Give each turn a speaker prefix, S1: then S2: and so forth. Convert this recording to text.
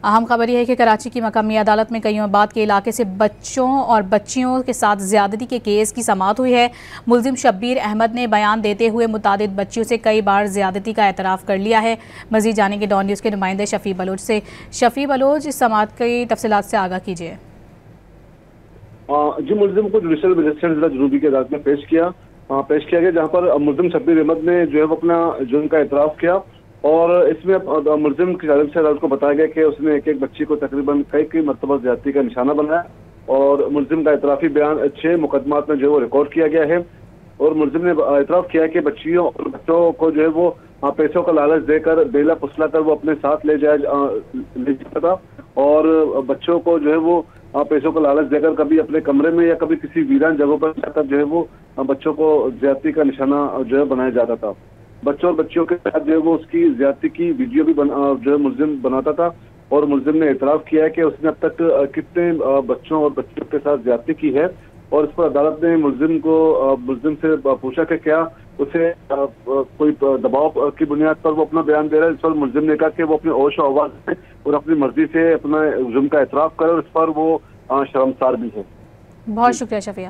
S1: अहम खबर यह है कि कराची की मकामी अदालत में कईमाबाद के इलाके से बच्चों और बच्चियों के साथ ज्यादती के केस की समाअत हुई है। मुलजिम शब्बीर अहमद ने बयान देते हुए मुतादिद बच्चियों से कई बार ज्यादती का एतराफ़ कर लिया है। मजीद जानेंगे डॉन न्यूज़ के नुमाइंदे शफी बलोच से। शफी बलोच, इस समाअत की तफसीलात से आगाह कीजिए।
S2: जी, मुलजिम को जुडिशल मजिस्ट्रेट जिला जनूबी की अदालत में पेश किया गया, जहां पर मुलजिम शब्बीर अहमद ने जो है वो अपना जुर्म का एतराफ़ किया। और इसमें मुलजिम की जानिब से अदालत को बताया गया कि उसने एक बच्ची को तकरीबन कई मरतबा ज्यादती का निशाना बनाया। और मुलजिम का एतराफ़ी बयान 6 मुकदमात में जो है वो रिकॉर्ड किया गया है। और मुलजिम ने एतराफ़ किया कि बच्चियों और बच्चों को जो है वो पैसों का लालच देकर बेला फुसला कर वो अपने साथ ले जाता था। और बच्चों को जो है वो पैसों का लालच देकर कभी अपने कमरे में या कभी किसी वीरान जगहों पर जाकर जो है वो बच्चों को ज्यादती का निशाना जो है बनाया जाता था। बच्चों और बच्चियों के साथ जो है वो उसकी ज्यादती की वीडियो भी जो है मुलजिम बनाता था। और मुलजिम ने एतराफ़ किया है कि उसने अब तक कितने बच्चों और बच्चियों के साथ ज्यादती की है। और इस पर अदालत ने मुलजिम से पूछा कि क्या उसे कोई दबाव की बुनियाद पर वो अपना बयान दे रहा है। इस पर मुलजिम ने कहा कि वो अपने होश और आवाज से और अपनी मर्जी से अपना जुर्म का एतराफ़ करे और इस पर वो शर्मसार भी है।
S1: बहुत शुक्रिया शफी।